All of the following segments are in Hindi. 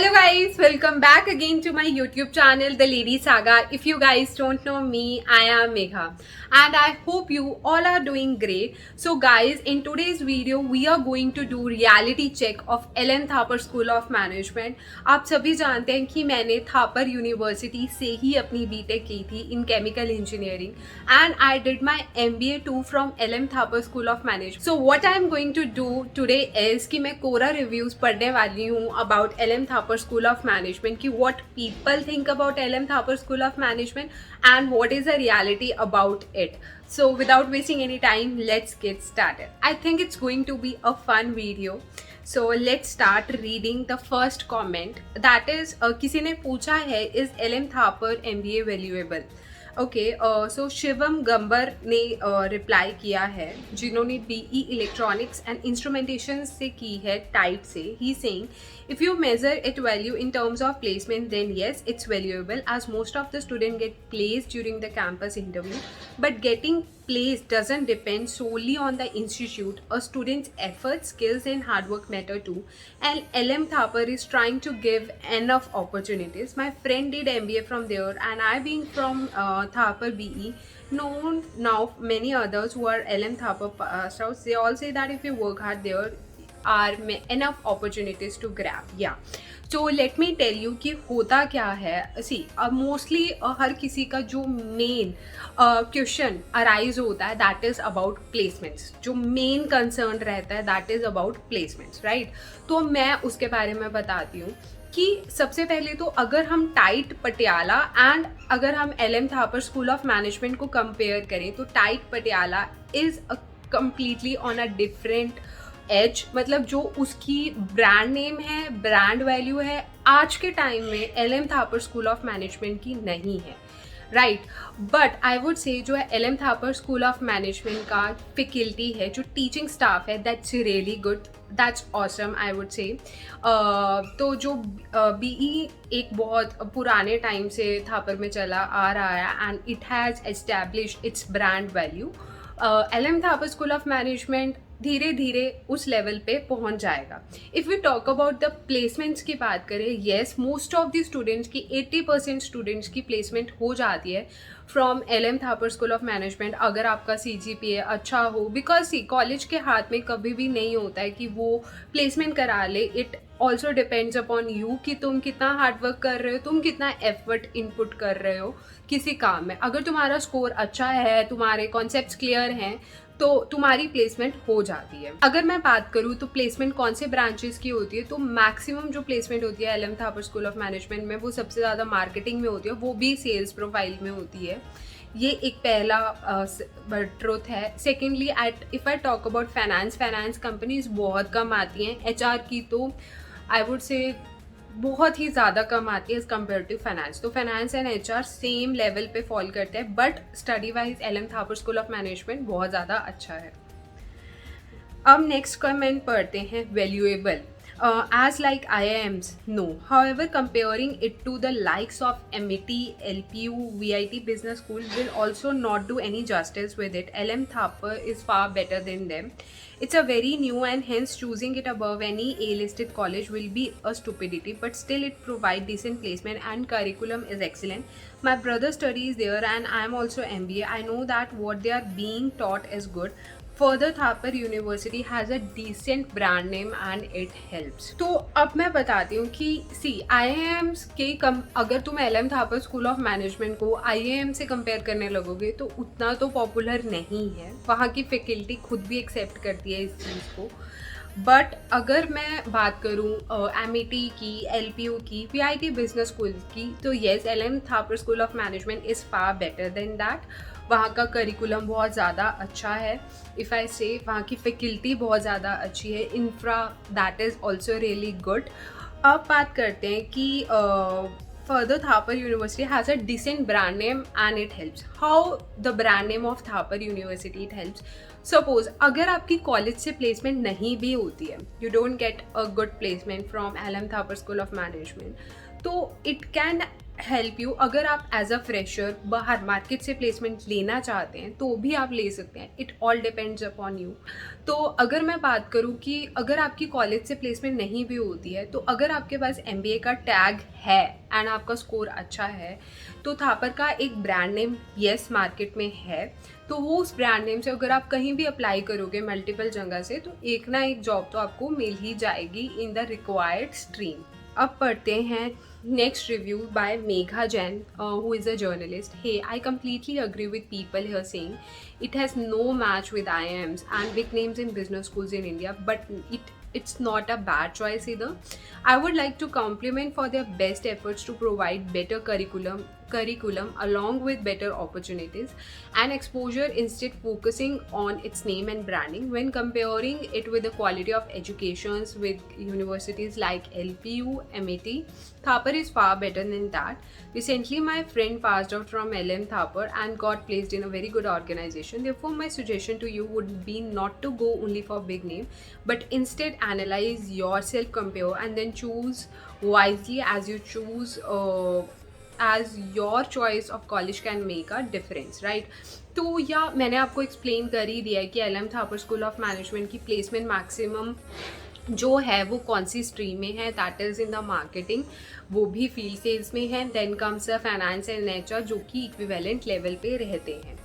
Hello guys, welcome back again to my YouTube channel The Lady Saga. If you guys don't know me, I am Megha and I hope you all are doing great. So guys, in today's video we are going to do reality check of Ellen Thapar School of Management. आप सभी जानते हैं कि मैंने थापर यूनिवर्सिटी से ही अपनी बीटेक की थी in chemical engineering and I did my MBA too from LM Thapar school of management. So what I am going to do today is कि मैं कोरा रिव्यूज पढ़ने वाली हूँ about LM Thapar school of management कि what people think about LM Thapar school of management and what is the reality about it. So without wasting any time, let's get started. I think it's going to be a fun video. So let's start reading the first comment. That is, किसी ने पूछा है is LM Thapar MBA valuable? Okay so Shivam Gumber ने रिप्लाई किया है जिन्होंने BE इलेक्ट्रॉनिक्स एंड इंस्ट्रूमेंटेशन से की है टाइट से. He saying if you measure it value in terms of placement then yes it's valuable as most of the student get placed during the campus interview but getting placed doesn't depend solely on the institute. A student's efforts, skills and hard work matter too. And LM Thapar is trying to give enough opportunities. My friend did MBA from there and I being from Thapar BE know now many others who are LM Thapar passed out. They all say that if you work hard there are enough opportunities to grab. Yeah. तो लेट मी टेल यू कि होता क्या है. सी मोस्टली हर किसी का जो मेन क्वेश्चन अराइज होता है दैट इज़ अबाउट प्लेसमेंट्स. जो मेन कंसर्न रहता है that is about placements, right. तो मैं उसके बारे में बताती हूँ कि सबसे पहले तो अगर हम टाइट पटियाला एंड अगर हम LM Thapar school of management को कंपेयर करें तो TIET Patiala is completely on a different edge. मतलब जो उसकी ब्रांड नेम है, ब्रांड वैल्यू है, आज के टाइम में LM Thapar school of management की नहीं है, राइट. बट आई वुड से जो है LM Thapar school of management का फैकल्टी है, जो टीचिंग स्टाफ है, that's really good, that's awesome I would से. तो जो BE एक बहुत पुराने टाइम से थापर में चला आ रहा है and it has established its brand value. LM Thapar school of management धीरे धीरे उस लेवल पे पहुंच जाएगा. If we talk about the placements की बात करें, yes most of the students की 80% स्टूडेंट्स की प्लेसमेंट हो जाती है from LM Thapar school of management अगर आपका CGPA अच्छा हो. बिकॉज सी कॉलेज के हाथ में कभी भी नहीं होता है कि वो प्लेसमेंट करा ले. It also depends upon you कि तुम कितना हार्डवर्क कर रहे हो, तुम कितना एफर्ट इनपुट कर रहे हो किसी काम में. अगर तुम्हारा स्कोर अच्छा है, तुम्हारे कॉन्सेप्ट्स क्लियर हैं, तो तुम्हारी प्लेसमेंट हो जाती है. अगर मैं बात करूँ तो प्लेसमेंट कौन से ब्रांचेस की होती है, तो मैक्सिमम जो प्लेसमेंट होती है LM Thapar school of management में वो सबसे ज़्यादा मार्केटिंग में होती है, वो भी सेल्स प्रोफाइल में होती है. ये एक पहला ट्रुथ है. Secondly if I talk about finance companies बहुत कम आती हैं. HR की तो आई वुड से बहुत ही ज़्यादा कम आती है एज़ कम्पेयर टू फाइनेंस. तो finance and HR same level पे फॉल करते हैं but study wise LM Thapar school of management बहुत ज़्यादा अच्छा है. अब नेक्स्ट कमेंट पढ़ते हैं valuable. As like IIMs, no. However, comparing it to the likes of MIT, LPU, VIT Business School will also not do any justice with it. LM Thapar is far better than them. It's a very new and hence choosing it above any A-listed college will be a stupidity. But still it provides decent placement and curriculum is excellent. My brother studies there and I am also MBA. I know that what they are being taught is good. Further, Thapar University has a decent brand name and it helps. तो अब मैं बताती हूँ कि सी IIMs के अगर तुम LM Thapar school of management को IIM से कंपेयर करने लगोगे तो उतना तो पॉपुलर नहीं है. वहाँ की फैकल्टी खुद भी एक्सेप्ट करती है इस चीज़ को. बट अगर मैं बात करूँ MIT की, LPU की, VIT बिजनेस स्कूल की, तो yes LM Thapar school of management is far better than that. वहाँ का करिकुलम बहुत ज़्यादा अच्छा है. इफ़ आई से वहाँ की फैकल्टी बहुत ज़्यादा अच्छी है. Infra that is also really good. अब बात करते हैं कि further Thapar University has a decent brand name and it helps. How the brand name of Thapar University it helps? Suppose अगर आपकी कॉलेज से प्लेसमेंट नहीं भी होती है, you don't get a good placement from LM Thapar school of management, तो इट कैन हेल्प यू। अगर आप एज अ फ्रेशर बाहर मार्केट से प्लेसमेंट लेना चाहते हैं तो भी आप ले सकते हैं, it all depends upon you. तो अगर मैं बात करूं कि अगर आपकी कॉलेज से प्लेसमेंट नहीं भी होती है, तो अगर आपके पास MBA का टैग है एंड आपका स्कोर अच्छा है, तो थापर का एक ब्रांड नेम येस मार्केट में है, तो वो उस ब्रांड नेम से अगर आप कहीं भी अप्लाई करोगे मल्टीपल जगह से, तो एक ना एक जॉब तो आपको मिल ही जाएगी इन द रिक्वायर्ड स्ट्रीम। अब पढ़ते हैं next review by Megha Jain, who is a journalist. Hey, I completely agree with people here saying it has no match with IIMs and big names in business schools in India, but it's not a bad choice either. I would like to compliment for their best efforts to provide better curriculum along with better opportunities and exposure, instead focusing on its name and branding. When comparing it with the quality of educations with universities like LPU, MIT, Thapar is far better than that. Recently my friend passed out from LM Thapar and got placed in a very good organization. Therefore my suggestion to you would be not to go only for big name, but instead analyze yourself, compare and then choose wisely as you choose as your choice of college can make a difference, right? तो या मैंने आपको एक्सप्लेन कर ही दिया है कि LM Thapar school of management की प्लेसमेंट मैक्सिमम जो है वो कौन सी स्ट्रीम में है, that is in the marketing, वो भी फील्ड सेल्स में है। Then comes the finance and nature, जो कि इक्विवेलेंट लेवल पे रहते हैं।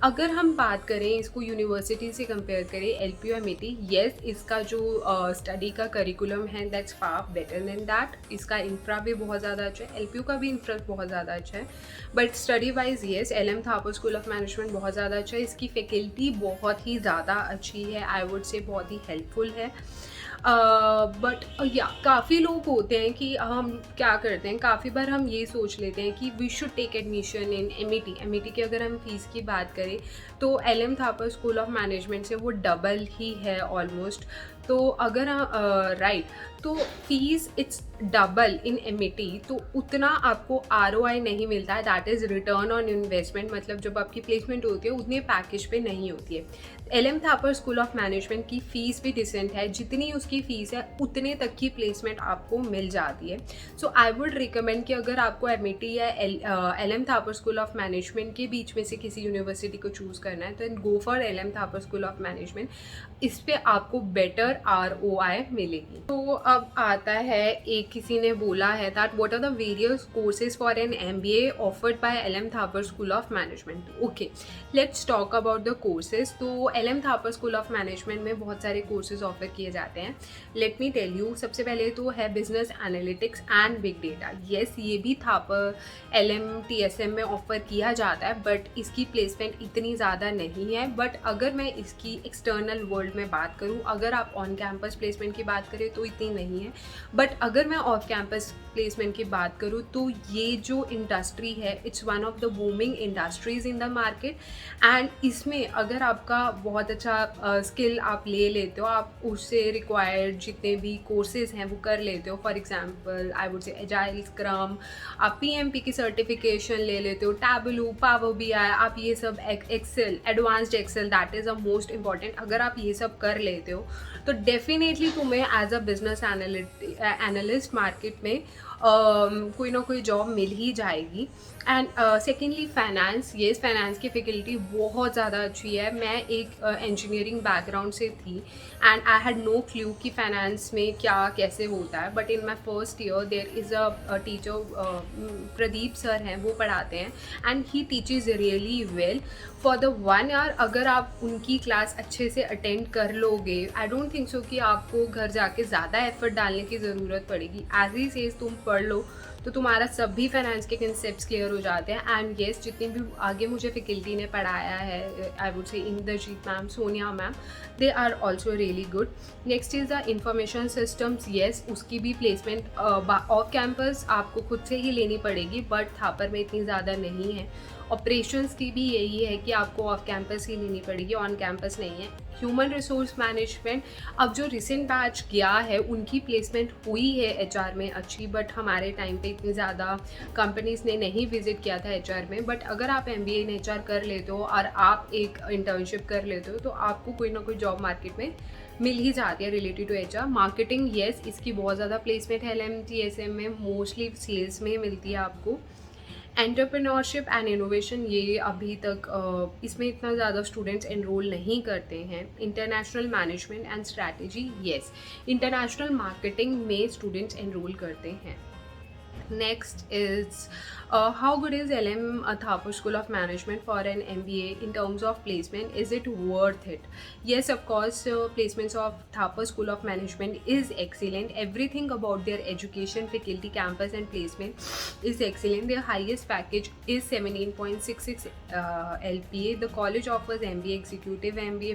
अगर हम बात करें इसको यूनिवर्सिटी से कंपेयर करें, LPU MIT, येस इसका जो स्टडी का करिकुलम है that's far better than that. इसका इंफ्रा भी बहुत ज़्यादा अच्छा है, LPU का भी इंफ्रा बहुत ज़्यादा अच्छा है, but study wise yes LM Thapar school of management बहुत ज़्यादा अच्छा है। इसकी फैकल्टी बहुत ही ज़्यादा अच्छी है, आई वुड से बहुत ही हेल्पफुल है। बट या काफ़ी लोग होते हैं कि हम क्या करते हैं, काफ़ी बार हम ये सोच लेते हैं कि we should take admission in MIT की अगर हम फीस की बात करें तो LM Thapar school of management से वो डबल ही है ऑलमोस्ट। तो अगर राइट तो fees it's double in MIT, तो उतना आपको ROI नहीं मिलता है, that is return on investment. मतलब जब आपकी प्लेसमेंट होती है उतने पैकेज पे नहीं होती है। LM Thapar school of management की फ़ीस भी डिसेंट है, जितनी उसकी फ़ीस है उतने तक की प्लेसमेंट आपको मिल जाती है। सो आई वुड रिकमेंड कि अगर आपको MIT या LM Thapar school of management के बीच में से किसी यूनिवर्सिटी को चूज़ करना है तो go for LM Thapar school of management, इस पर आपको बेटर ROI मिलेगी। तो अब आता है, एक किसी ने बोला है that what are the various courses for an MBA offered by LM Thapar school of management. Okay, let's talk about the courses. तो LM Thapar school of management में बहुत सारे कोर्सेज ऑफर किए जाते हैं। लेट मी टेल यू, सबसे पहले तो है business analytics and big data. Yes, ये भी थापर LM TSM में ऑफर किया जाता है, बट इसकी प्लेसमेंट इतनी ज़्यादा नहीं है। बट अगर मैं इसकी एक्सटर्नल वर्ल्ड में बात करूँ, अगर आप ऑन कैंपस प्लेसमेंट की बात करें तो इतनी नहीं है, बट अगर मैं ऑफ कैंपस प्लेसमेंट की बात करूँ तो ये जो इंडस्ट्री है it's one of the booming industries in the market. And इसमें अगर आपका बहुत अच्छा स्किल आप ले लेते हो, आप उससे रिक्वायर्ड जितने भी कोर्सेज हैं वो कर लेते हो, for example I would say agile, scrum, आप PMP की सर्टिफिकेशन ले लेते हो, टैबलू, पावर BI, आप ये सब Excel, advanced Excel, that is a most important. अगर आप ये सब कर लेते हो तो डेफिनेटली तुम्हें as a business analyst market में कोई ना कोई जॉब मिल ही जाएगी। एंड सेकेंडली फाइनेंस, ये फाइनेंस की फैकल्टी बहुत ज़्यादा अच्छी है। मैं एक इंजीनियरिंग बैकग्राउंड से थी and I had no clue कि फाइनेंस में क्या कैसे होता है, but in my first year there is a teacher, Pradeep sir हैं, वो पढ़ाते हैं and he teaches really well for the 1 year. अगर आप उनकी क्लास अच्छे से अटेंड कर लोगे, आई डोंट थिंक सो कि आपको घर जाके ज़्यादा एफर्ट डालने की ज़रूरत पड़ेगी। एज ही सेज तुम पढ़ लो तो तुम्हारा सभी फाइनेंस के कंसेप्ट्स क्लियर हो जाते हैं। एंड येस, जितनी भी आगे मुझे फैकल्टी ने पढ़ाया है, I would say Indrajit ma'am, Sonia ma'am, they are also really good. Next is the information systems. Yes, उसकी भी प्लेसमेंट ऑफ कैंपस आपको खुद से ही लेनी पड़ेगी, बट थापर में इतनी ज़्यादा नहीं है। ऑपरेशंस की भी यही है कि आपको ऑफ कैंपस ही लेनी पड़ेगी, ऑन कैंपस नहीं है। ह्यूमन रिसोर्स मैनेजमेंट, अब जो रिसेंट बैच गया है उनकी प्लेसमेंट हुई है HR में अच्छी, बट हमारे टाइम पे पे इतनी ज़्यादा कंपनीज़ ने नहीं विजिट किया था एचआर में, बट अगर आप एमबीए इन एचआर कर लेते हो और आप एक इंटर्नशिप कर लेते हो तो आपको कोई ना कोई जॉब मार्केट में मिल ही जाती है related to HR. Marketing yes, इसकी बहुत ज़्यादा प्लेसमेंट है एलएमटीएसएम में, मोस्टली सेल्स में मिलती है आपको। एंटरप्रेन्योरशिप एंड इनोवेशन ये अभी तक इसमें इतना ज़्यादा स्टूडेंट्स एनरोल नहीं करते हैं। International management and strategy yes, international marketing में स्टूडेंट्स एनरोल करते हैं। Next is how good is LM Thapar School of Management for an MBA in terms of placement? Is it worth it? Yes, of course, placements of Thapar School of Management is excellent. Everything about their education, faculty, campus and placement is excellent. Their highest package is 17.66 LPA. The college offers MBA Executive, MBA,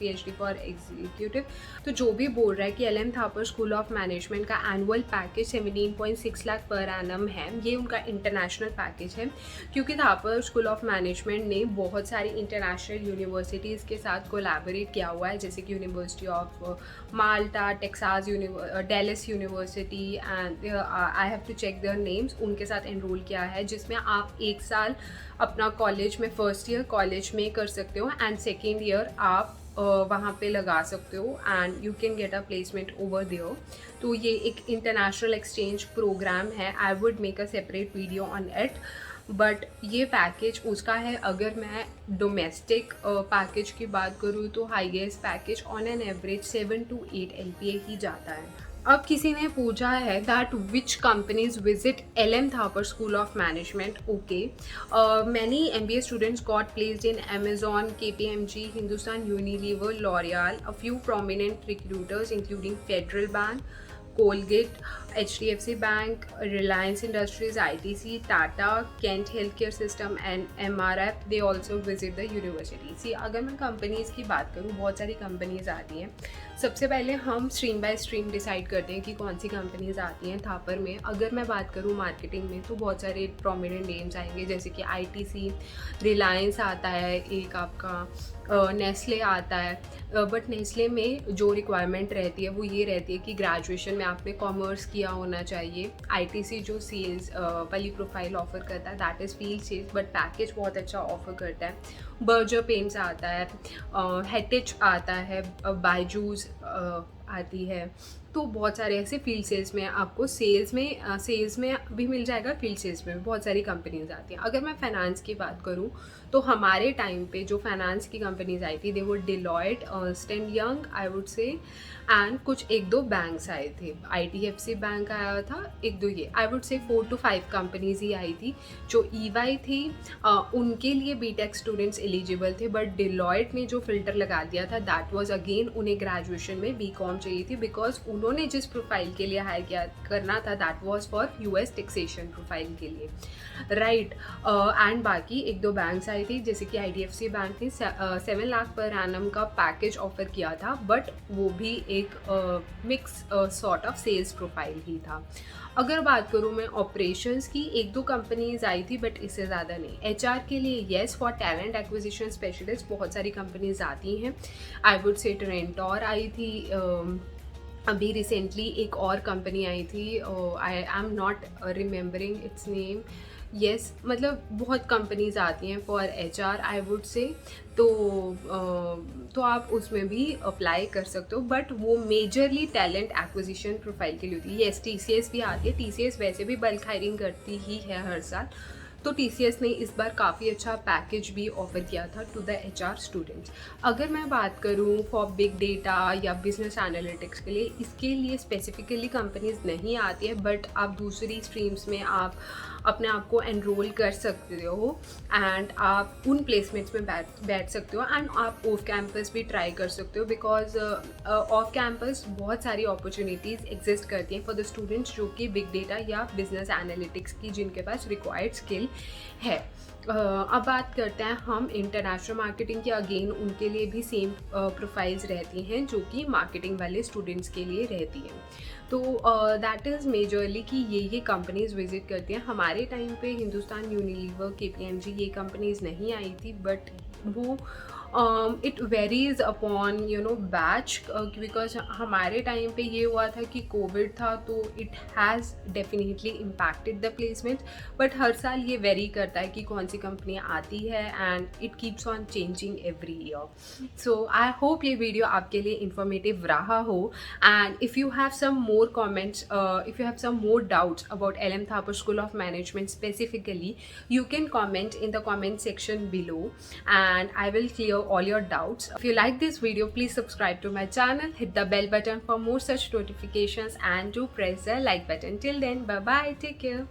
PhD for Executive. तो जो भी बोल रहा है कि LM Thapar School of Management का annual package 17.6 lakh per annum है, ये उनका इंटरनेशनल पैकेज है, क्योंकि थापर स्कूल ऑफ मैनेजमेंट ने बहुत सारी इंटरनेशनल यूनिवर्सिटीज़ के साथ कोलैबोरेट किया हुआ है, जैसे कि university of Malta, Texas, Dallas university and I have to check their names, उनके साथ एनरोल किया है, जिसमें आप 1 साल अपना कॉलेज में फर्स्ट ईयर कॉलेज में कर सकते हो एंड सेकेंड ईयर आप वहाँ पे लगा सकते हो and you can get a placement over there. तो ये एक इंटरनेशनल एक्सचेंज प्रोग्राम है। I would make a separate video on it, but ये पैकेज उसका है। अगर मैं डोमेस्टिक पैकेज की बात करूँ तो highest package on an average 7 to 8 LPA ही जाता है। अब किसी ने पूछा है that which companies visit LM Thapar School of Management. Okay, many MBA students got placed in Amazon, KPMG, Hindustan Unilever, L'Oreal. A few prominent recruiters including Federal Bank, Colgate, HDFC Bank, Reliance Industries, ITC, Tata, Kent Healthcare System and MRF, they also visit the university. See, अगर मैं कंपनीज़ की बात करूँ, बहुत सारी कंपनीज़ आती हैं। सबसे पहले हम स्ट्रीम बाय स्ट्रीम डिसाइड करते हैं कि कौन सी कंपनीज़ आती हैं थापर में। अगर मैं बात करूँ मार्केटिंग में तो बहुत सारे प्रोमिनेंट नेम्स आएंगे, जैसे कि ITC, रिलायंस आता है, एक आपका नेस्ले आता है, बट नेस्ले में जो रिक्वायरमेंट रहती है वो ये रहती है कि ग्रेजुएशन में आपने कॉमर्स किया होना चाहिए। ITC जो सेल्स वाली प्रोफाइल ऑफर करता है that is field sales, but package बहुत अच्छा ऑफर करता है। बर्जर पेंट्स आता है, हेटिच आता है, बायजूस आती है, तो बहुत सारे ऐसे फील्ड सेल्स में आपको सेल्स में भी मिल जाएगा, फील्ड सेल्स में भी बहुत सारी कंपनीज आती हैं। अगर मैं फाइनेंस की बात करूं तो हमारे टाइम पे जो फाइनेंस की कंपनीज आई थी, दे वो Deloitte, Ernst and young, I would से, एंड कुछ 1-2 बैंक्स आए थे। IDFC बैंक आया था, 1-2, ये आई वुड से 4 to 5 कंपनीज ही आई थी। जो EY थी उनके लिए बीटेक स्टूडेंट्स एलिजिबल थे, बट डिलॉयट ने जो फिल्टर लगा दिया था दैट वाज अगेन उन्हें ग्रेजुएशन में BCom चाहिए थी, बिकॉज उन्होंने जिस प्रोफाइल के लिए हायर करना था that was for US taxation profile के लिए, राइट। एंड बाकी 1-2 बैंक्स आई थी, जैसे कि IDFC बैंक ने 7 लाख पर एनम का पैकेज ऑफर किया था, बट वो भी एक mix sort of sales profile ही था। अगर बात करूँ मैं ऑपरेशंस की, 1-2 कंपनीज आई थी, बट इससे ज़्यादा नहीं। HR के लिए yes, for talent acquisition specialist बहुत सारी कंपनीज आती हैं। आई वुड से ट्रेंटोर आई थी, अभी रिसेंटली एक और कंपनी आई थी, I am not remembering it's name. Yes, मतलब बहुत कंपनीज आती हैं फॉर HR आई वुड से, तो आप उसमें भी अप्लाई कर सकते हो, बट वो मेजरली टैलेंट एक्विजिशन प्रोफाइल के लिए होती है। येस, TCS भी आती है। TCS वैसे भी बल्क हायरिंग करती ही है हर साल, तो TCS ने इस बार काफ़ी अच्छा पैकेज भी ऑफर किया था टू द HR स्टूडेंट्स। अगर मैं बात करूँ फॉर बिग डेटा या बिजनेस एनालिटिक्स के लिए, इसके लिए स्पेसिफिकली कंपनीज नहीं आती है, बट आप दूसरी स्ट्रीम्स में आप अपने आप को एनरोल कर सकते हो एंड आप उन प्लेसमेंट्स में बैठ सकते हो एंड आप ऑफ कैंपस भी ट्राई कर सकते हो, बिकॉज ऑफ कैंपस बहुत सारी अपॉर्चुनिटीज़ एग्जिस्ट करती हैं फॉर द स्टूडेंट्स जो कि बिग डेटा या बिजनेस एनालिटिक्स की जिनके पास रिक्वायर्ड स्किल है। अब बात करते हैं हम इंटरनेशनल मार्केटिंग की। अगेन उनके लिए भी सेम प्रोफाइल्स रहती हैं जो कि मार्केटिंग वाले स्टूडेंट्स के लिए रहती हैं। तो दैट इज़ मेजरली कि ये कंपनीज़ विजिट करती हैं। हमारे टाइम पे हिंदुस्तान यूनिलीवर, KPMG ये कंपनीज़ नहीं आई थी, बट वो it varies upon batch, because हमारे टाइम पे ये हुआ था कि कोविड था, तो it has definitely impacted the placement, but हर साल ये वेरी करता है कि कौन सी कंपनी आती है, and it keeps on changing every year. So I hope ये वीडियो आपके लिए इंफॉर्मेटिव रहा हो, and if you have some more comments, if you have some more doubts about LM Thapar School of Management specifically, you can comment in the comment section below and I will clear all your doubts. If you like this video, please subscribe to my channel, hit the bell button for more such notifications, and do press the like button. Till then, bye bye, take care.